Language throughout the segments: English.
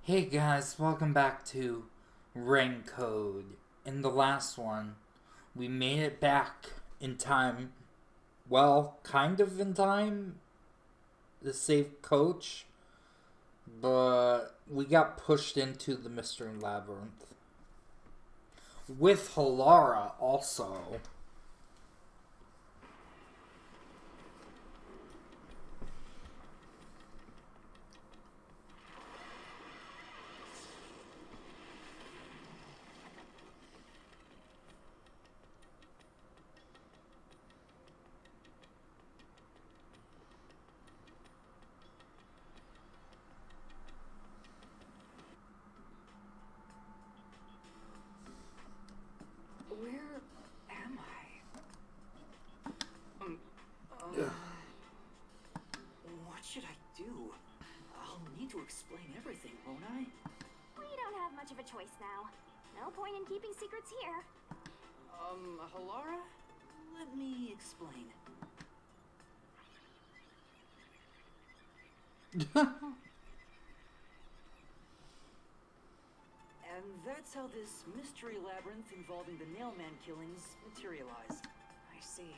Hey guys, welcome back to Ring Code. In the last one, we made it back in time. Well, kind of in time to save Coach, but we got pushed into the Mystery Labyrinth. With Halara also. Where am I? What should I do? I'll need to explain everything, won't I? We don't have much of a choice now. No point in keeping secrets here. Halara? Let me explain. And that's how this mystery labyrinth involving the Nailman killings materialized. I see.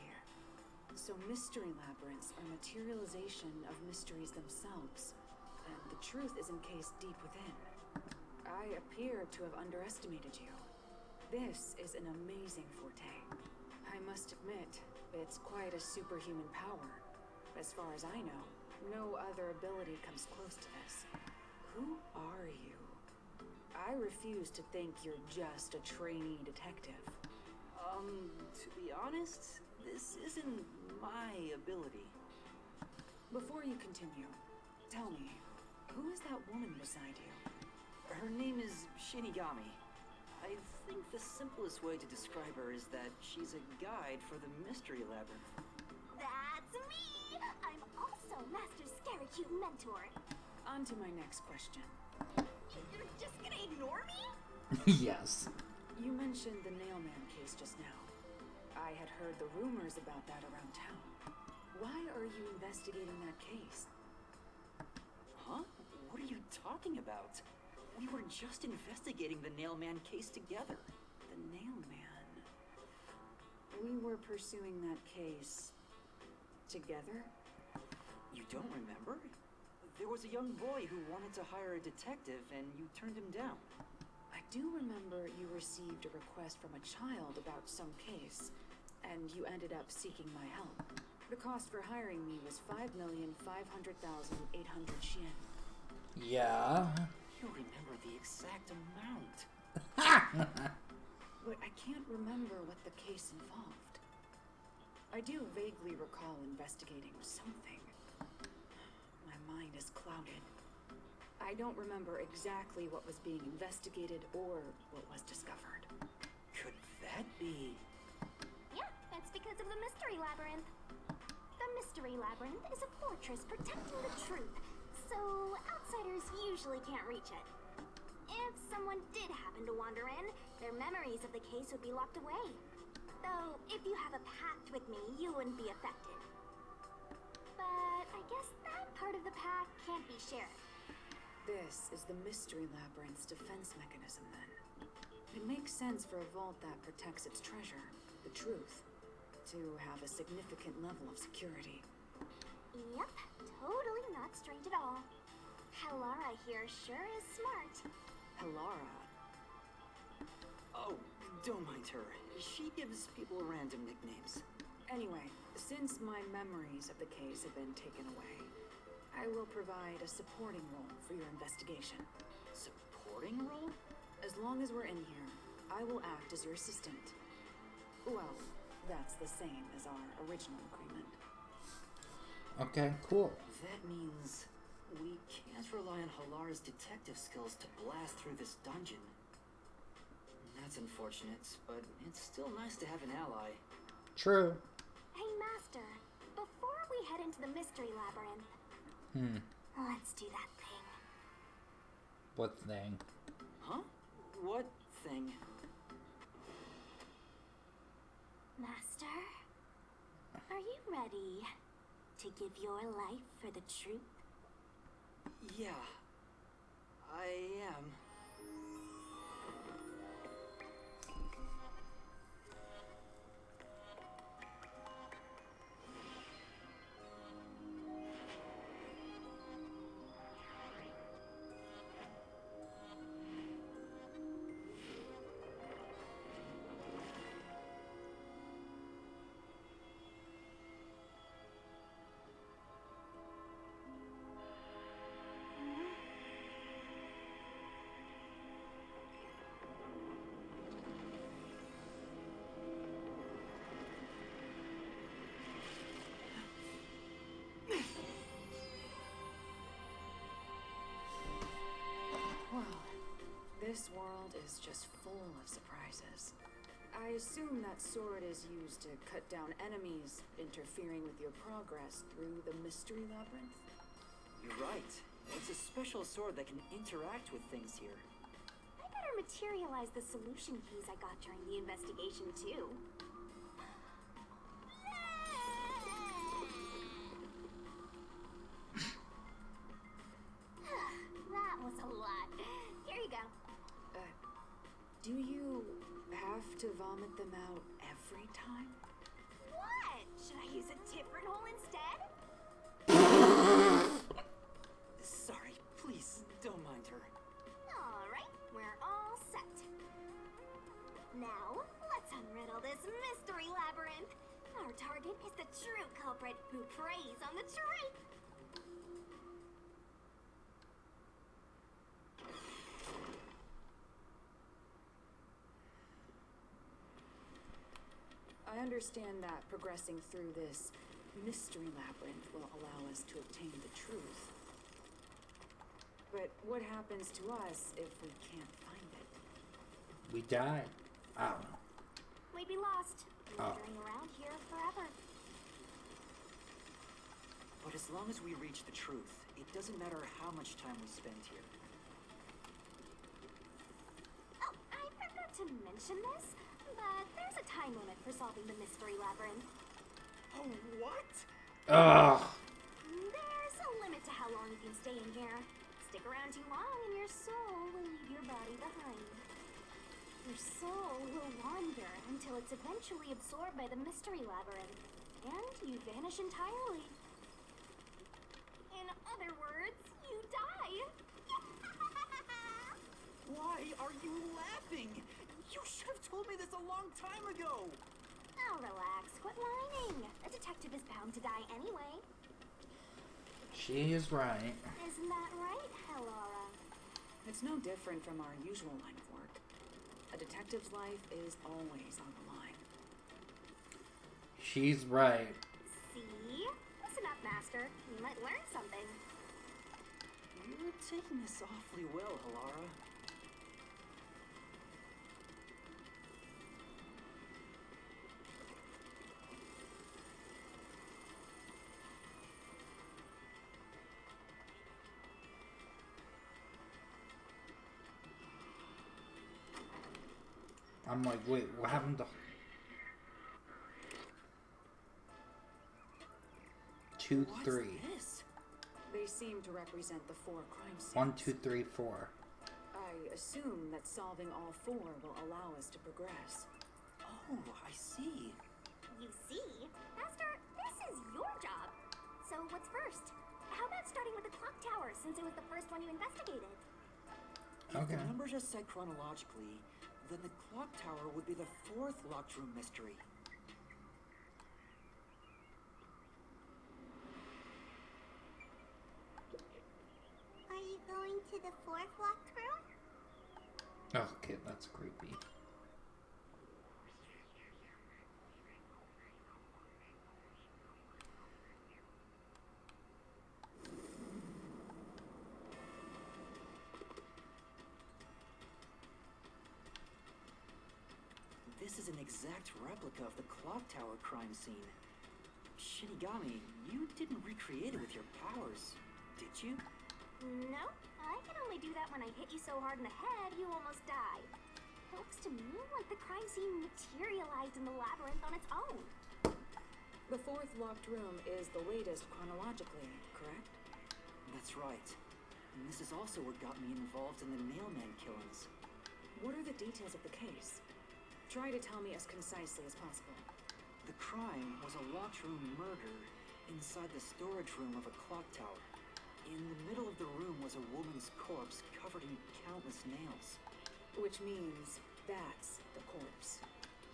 So mystery labyrinths are materialization of mysteries themselves, and the truth is encased deep within. I appear to have underestimated you. This is an amazing forte. I must admit, it's quite a superhuman power. As far as I know, no other ability comes close to this. Who are you? I refuse to think you're just a trainee detective. To be honest, this isn't my ability. Before you continue, tell me, who is that woman beside you? Her name is Shinigami. I think the simplest way to describe her is that she's a guide for the Mystery Labyrinth. That's me! I'm also Master Scary Cute Mentor. On to my next question. You're just gonna ignore me? Yes. You mentioned the Nailman case just now. I had heard the rumors about that around town. Why are you investigating that case? Huh? What are you talking about? We were just investigating the Nailman case together. The Nailman. We were pursuing that case together? You don't remember? There was a young boy who wanted to hire a detective and you turned him down. I do remember you received a request from a child about some case, and you ended up seeking my help. The cost for hiring me was 5,500,800 yen. Yeah. You remember the exact amount. But I can't remember what the case involved. I do vaguely recall investigating something. My mind is clouded. I don't remember exactly what was being investigated or what was discovered. Could that be... Yeah, that's because of the Mystery Labyrinth. The Mystery Labyrinth is a fortress protecting the truth, so outsiders usually can't reach it. If someone did happen to wander in, their memories of the case would be locked away. Though, if you have a pact with me, you wouldn't be affected. But I guess that part of the pact can't be shared. This is the Mystery Labyrinth's defense mechanism, then. It makes sense for a vault that protects its treasure, the truth, to have a significant level of security. Yep, totally not strange at all. Halara here sure is smart. Halara. Oh, don't mind her. She gives people random nicknames. Anyway, since my memories of the case have been taken away, I will provide a supporting role for your investigation. Supporting role? As long as we're in here, I will act as your assistant. Well, that's the same as our original agreement. Okay, cool. That means we can't rely on Halara's detective skills to blast through this dungeon. That's unfortunate, but it's still nice to have an ally. True. Hey, Master, before we head into the Mystery Labyrinth, let's do that thing. What thing? Huh? What thing? Master, are you ready to give your life for the truth? Yeah, I This world is just full of surprises. I assume that sword is used to cut down enemies interfering with your progress through the mystery labyrinth? You're right. It's a special sword that can interact with things here. I better materialize the solution keys I got during the investigation, too. That was a lot. Here you go. Do you have to vomit them out every time? What? Should I use a different hole instead? Sorry, please, don't mind her. Alright, we're all set. Now, let's unriddle this mystery labyrinth. Our target is the true culprit who preys on the truth. I understand that progressing through this mystery labyrinth will allow us to obtain the truth. But what happens to us if we can't find it? We die. I don't know. We'd be lost, wandering around here forever. But as long as we reach the truth, it doesn't matter how much time we spend here. Oh, I forgot to mention this, but there's a time limit for solving the mystery labyrinth. Oh, what? Ugh. There's a limit to how long you can stay in here. Stick around too long and your soul will leave your body behind. Your soul will wander until it's eventually absorbed by the mystery labyrinth, and you vanish entirely. In other words, you die. Why are you laughing? You should have told me this a long time ago. Now relax, quit whining. A detective is bound to die anyway. She is right. Isn't that right, Halara? It's no different from our usual line of work. A detective's life is always on the line. She's right. See? Listen up, Master. You might learn something. You're taking this awfully well, Halara. I'm like, wait, what happened to... 2, 3. What's this? They seem to represent the 4 crime scenes. 1, 2, 3, 4. I assume that solving all 4 will allow us to progress. Oh, I see. You see? Master, this is your job. So what's first? How about starting with the clock tower, since it was the first one you investigated? If Okay. the numbers are set chronologically, then the clock tower would be the 4th locked room mystery. Are you going to the 4th locked room? Okay, that's creepy. This is an exact replica of the clock tower crime scene. Shinigami, you didn't recreate it with your powers, did you? No, I can only do that when I hit you so hard in the head you almost die. It looks to me like the crime scene materialized in the labyrinth on its own. The 4th locked room is the latest chronologically, correct? That's right. And this is also what got me involved in the mailman killings. What are the details of the case? Try to tell me as concisely as possible. The crime was a locked room murder inside the storage room of a clock tower. In the middle of the room was a woman's corpse covered in countless nails. Which means that's the corpse.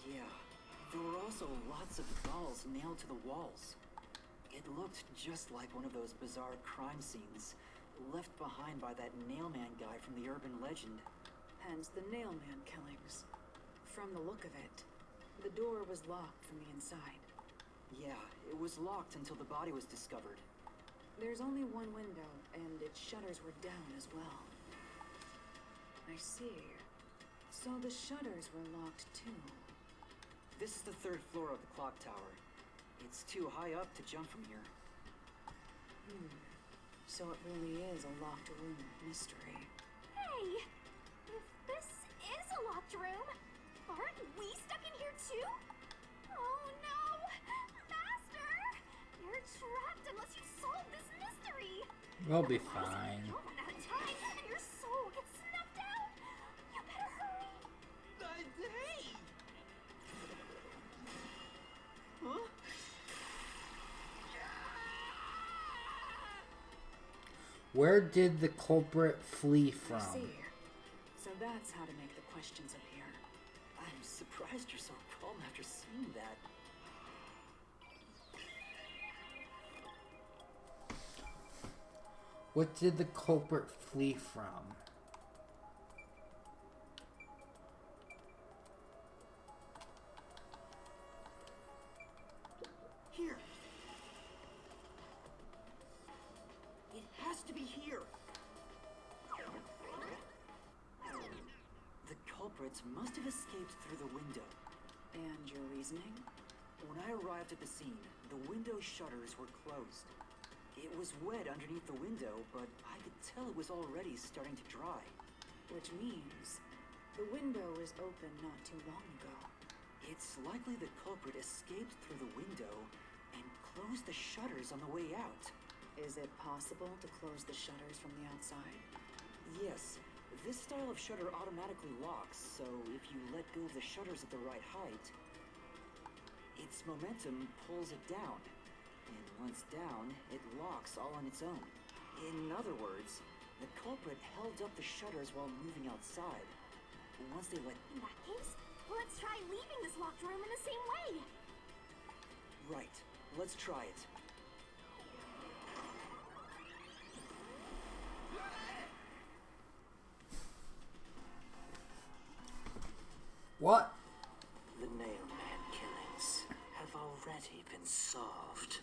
Yeah, there were also lots of dolls nailed to the walls. It looked just like one of those bizarre crime scenes left behind by that nailman guy from the urban legend. Hence the nailman killings. From the look of it, the door was locked from the inside. Yeah, it was locked until the body was discovered. There's only one window, and its shutters were down as well. I see. So the shutters were locked too. This is the 3rd floor of the clock tower. It's too high up to jump from here. So it really is a locked room mystery. Hey! If this is a locked room, aren't we stuck in here too? Oh no! Master! You're trapped unless you solve this mystery! We'll be fine. You'll run out of time and your soul gets snuffed out! You better hurry! Hey! Huh? Where did the culprit flee from? I see. So that's how to make the questions appear. I'm surprised you're so calm after seeing that. What did the culprit flee from? Here. It has to be here. The culprits must have escaped through the window. And your reasoning? When I arrived at the scene, the window shutters were closed. It was wet underneath the window, but I could tell it was already starting to dry. Which means the window was open not too long ago. It's likely the culprit escaped through the window and closed the shutters on the way out. Is it possible to close the shutters from the outside? Yes, this style of shutter automatically locks, so if you let go of the shutters at the right height, its momentum pulls it down. And once down, it locks all on its own. In other words, the culprit held up the shutters while moving outside. Once they let... In that case, let's try leaving this locked room in the same way. Right, let's try it. What? The Nailman killings have already been solved.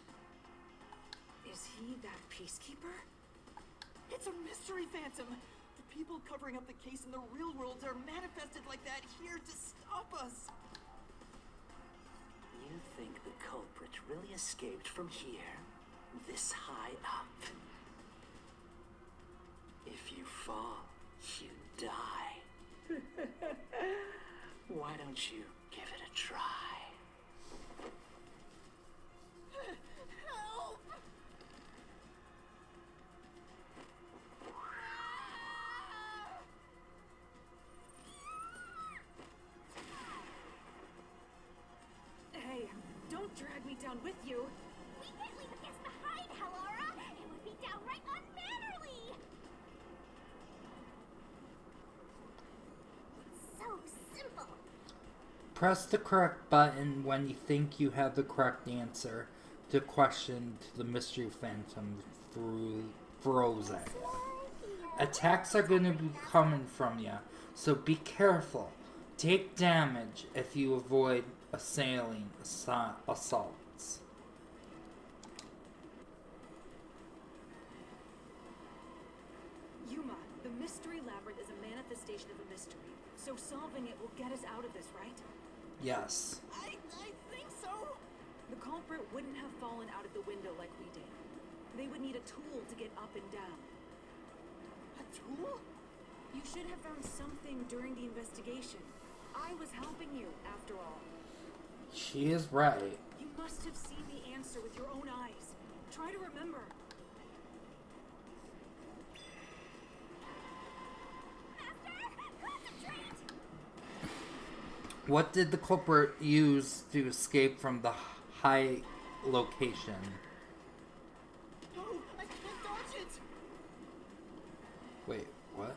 Is he that peacekeeper? It's a mystery phantom! The people covering up the case in the real world are manifested like that here to stop us! You think the culprit really escaped from here? This high up? If you fall, you die. Why don't you give it a try? Help! Hey, don't drag me down with you. We can't leave the kids behind, Halara! It would be downright unmannerly! So simple. Press the correct button when you think you have the correct answer to question the mystery phantom frozen. Attacks are going to be coming from you, so be careful. Take damage if you avoid assailing assaults. Yuma, the mystery labyrinth is a manifestation of a mystery. So solving it will get us out of this, right? Yes. I think so! The culprit wouldn't have fallen out of the window like we did. They would need a tool to get up and down. A tool? You should have found something during the investigation. I was helping you, after all. She is right. You must have seen the answer with your own eyes. Try to remember. What did the culprit use to escape from the high location? No, I can't dodge it! Wait, what?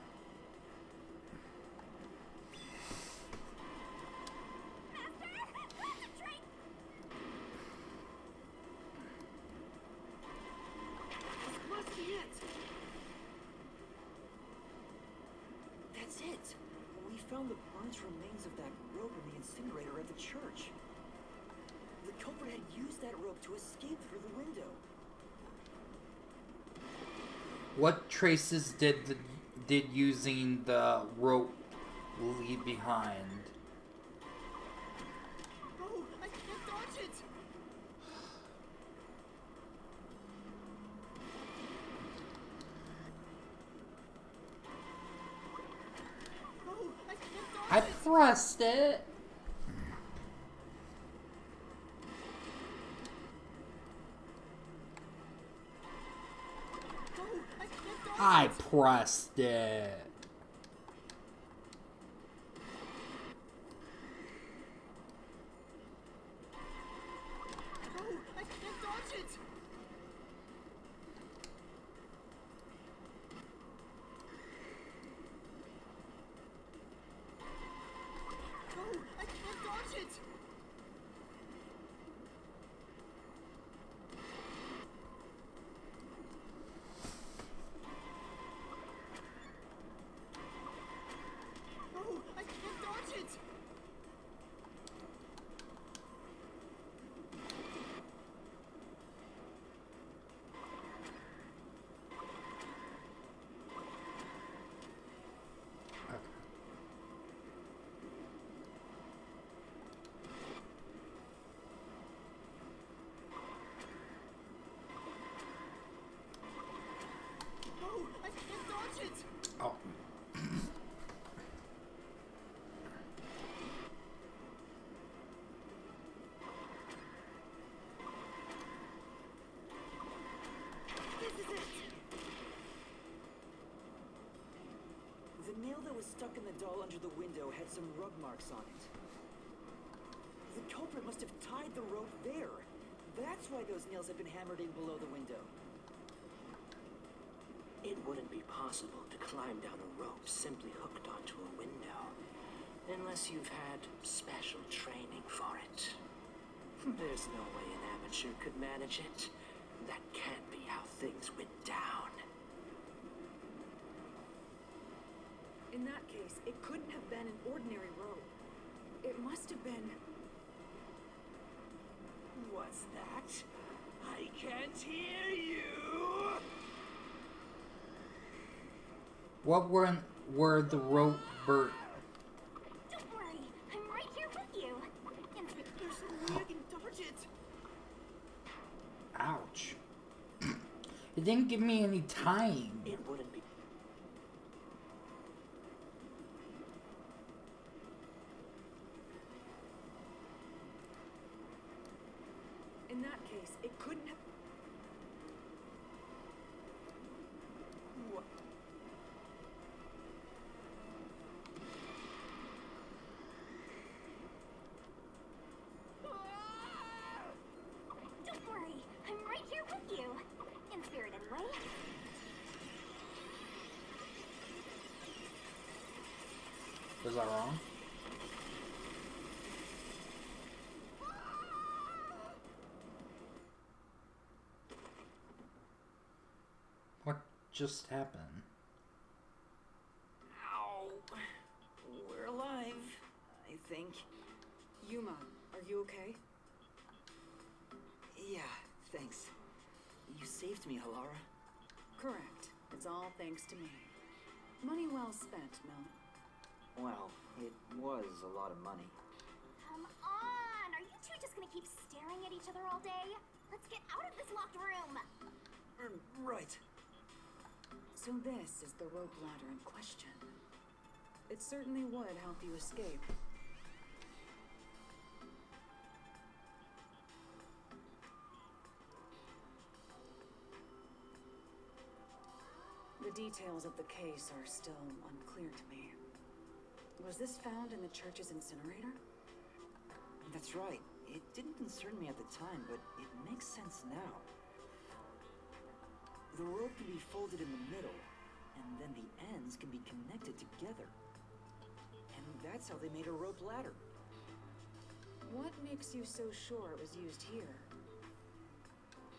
Must be it! That's it! We found the burnt remains of that rope in the incinerator at the church. The culprit had used that rope to escape through the window. What traces did did using the rope leave behind. Oh, I can't dodge it! Oh, I can't dodge I it! pressed it. Oh, I can't dodge I it! pressed it. Oh, I can't dodge it! Oh, I can't dodge it! Oh, I can't dodge it! Oh, I can't dodge it! Oh. This is it! The nail that was stuck in the doll under the window had some rub marks on it. The culprit must have tied the rope there. That's why those nails have been hammered in below the window. It wouldn't be possible to climb down a rope simply hooked onto a window, unless you've had special training for it. There's no way an amateur could manage it. That can't be how things went down. In that case, it couldn't have been an ordinary rope. It must have been... What's that? I can't hear you! What were the rope burnt? Don't worry, I'm right here with you. There's no way I can dodge it! Ouch. It didn't give me any time. It wouldn't be. In that case, it couldn't have... What? Don't worry, I'm right here with you. In spirit, anyway. Was I wrong? What just happened? Ow! We're alive, I think. Yuma, are you okay? Yeah, thanks. You saved me, Halara. Correct. It's all thanks to me. Money well spent, Mel. Well, it was a lot of money. Come on! Are you two just gonna keep staring at each other all day? Let's get out of this locked room! Right. So this is the rope ladder in question. It certainly would help you escape. The details of the case are still unclear to me. Was this found in the church's incinerator? That's right. It didn't concern me at the time, but it makes sense now. The rope can be folded in the middle, and then the ends can be connected together. And that's how they made a rope ladder. What makes you so sure it was used here?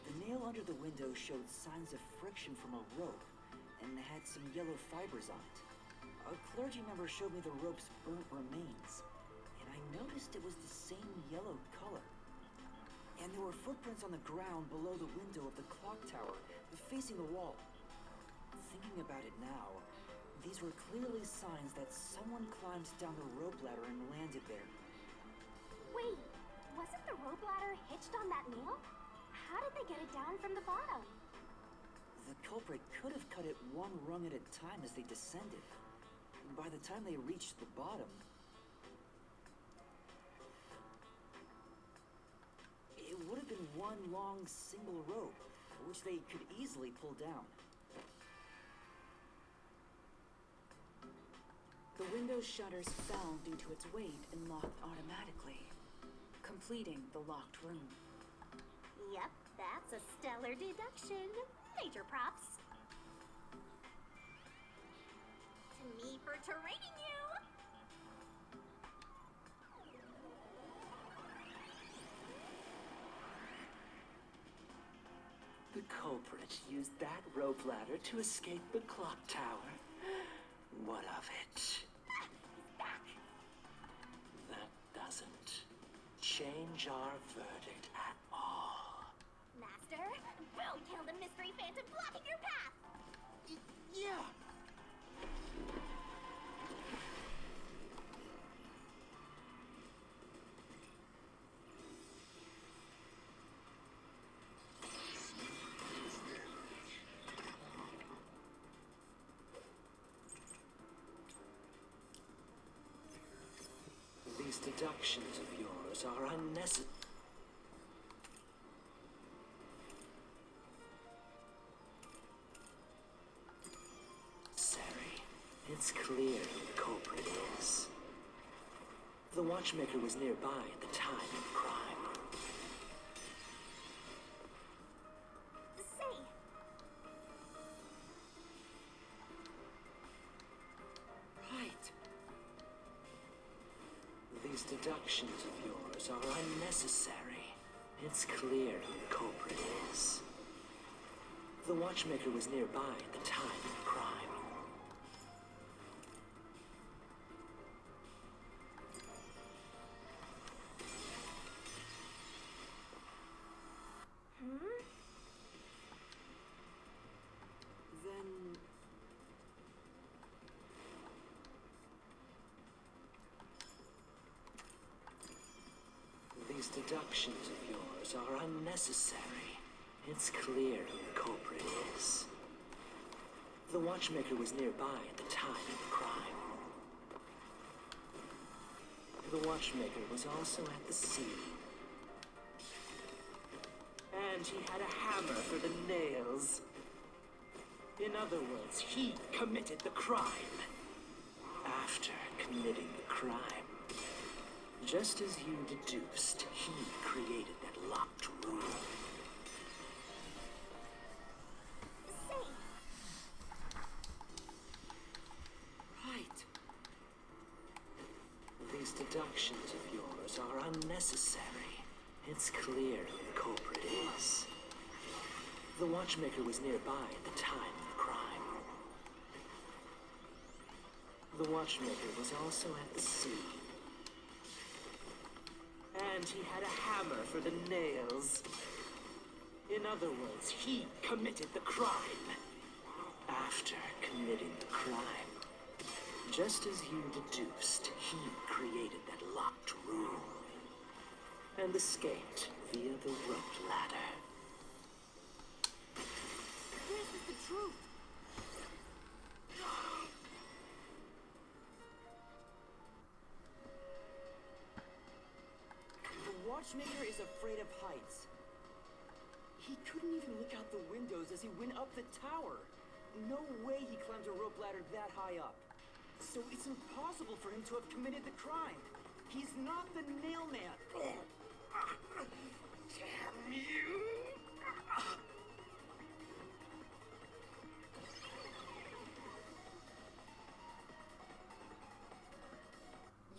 The nail under the window showed signs of friction from a rope, and had some yellow fibers on it. A clergy member showed me the rope's burnt remains, and I noticed it was the same yellow color. And there were footprints on the ground below the window of the clock tower, facing the wall. Thinking about it now, These were clearly signs that someone climbed down the rope ladder and landed there. Wait, wasn't the rope ladder hitched on that nail? How did they get it down from the bottom? The culprit could have cut it one rung at a time as they descended. By the time they reached the bottom, it would have been one long single rope, which they could easily pull down. The window's shutters fell due to its weight and locked automatically, completing the locked room. Yep, that's a stellar deduction. Major props. To me for training you! The culprit used that rope ladder to escape the clock tower. What of it? He's back! That doesn't change our verdict at all. Master, boom! Kill the mystery phantom blocking your path! Yeah! These deductions of yours are unnecessary. It's clear who the culprit is. The watchmaker was nearby at the time of the crime. Say, Right. These deductions of yours are unnecessary. It's clear who the culprit is. The watchmaker was nearby at the time of the crime. Then... These deductions of yours are unnecessary. It's clear who the culprit is. The watchmaker was nearby at the time of the crime. The watchmaker was also at the scene. And he had a hammer for the nails. In other words, he committed the crime. After committing the crime, just as you deduced, he created that locked room. say, Right. These deductions of yours are unnecessary. It's clear who the culprit is. The watchmaker was nearby at the time of the crime. The watchmaker was also at the scene. And he had a hammer for the nails. In other words, he committed the crime. After committing the crime, just as you deduced, he created that locked room and escaped via the rope ladder. This is the truth! The watchmaker is afraid of heights. He couldn't even look out the windows as he went up the tower. No way he climbed a rope ladder that high up. So it's impossible for him to have committed the crime. He's not the nail man. Damn you!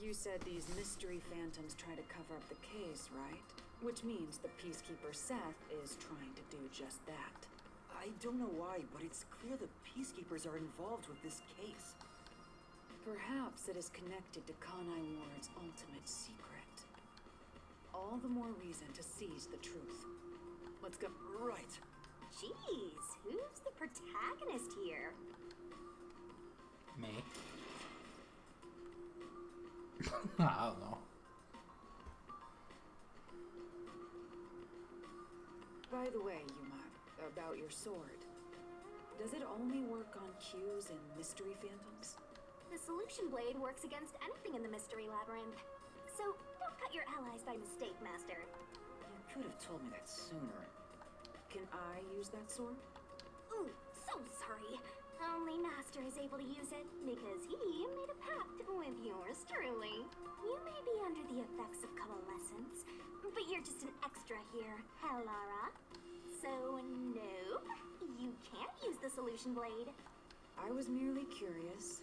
You said these mystery phantoms try to cover up the case, right? Which means the Peacekeeper Seth is trying to do just that. I don't know why, but it's clear the Peacekeepers are involved with this case. Perhaps it is connected to Kanai Ward's ultimate secret. All the more reason to seize the truth. Let's go. Right. geez, who's the protagonist here? Me? I don't know. By the way, Yuma, about your sword. Does it only work on cues and mystery phantoms? The solution blade works against anything in the mystery labyrinth. So don't cut your allies by mistake, Master. You could have told me that sooner. Can I use that sword? Ooh, so sorry. Only Master is able to use it because he made a pact with yours truly. You may be under the effects of coalescence, but you're just an extra here, Halara. So, nope, you can't use the solution blade. I was merely curious.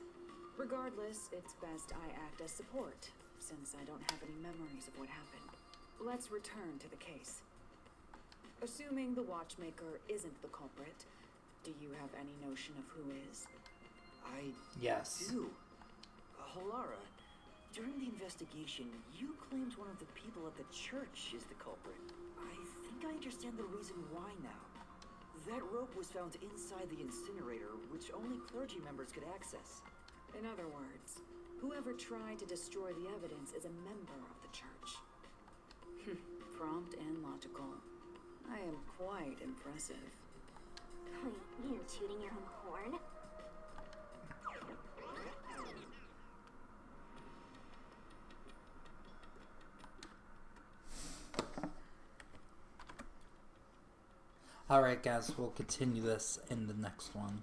Regardless, it's best I act as support, since I don't have any memories of what happened. Let's return to the case. Assuming the watchmaker isn't the culprit, do you have any notion of who is? I Yes. do. Halara, during the investigation, you claimed one of the people at the church is the culprit. I think I understand the reason why now. That rope was found inside the incinerator, which only clergy members could access. In other words, whoever tried to destroy the evidence is a member of the church. Prompt and logical. I am quite impressive. Wait, you're tooting your own horn? Alright, guys, we'll continue this in the next one.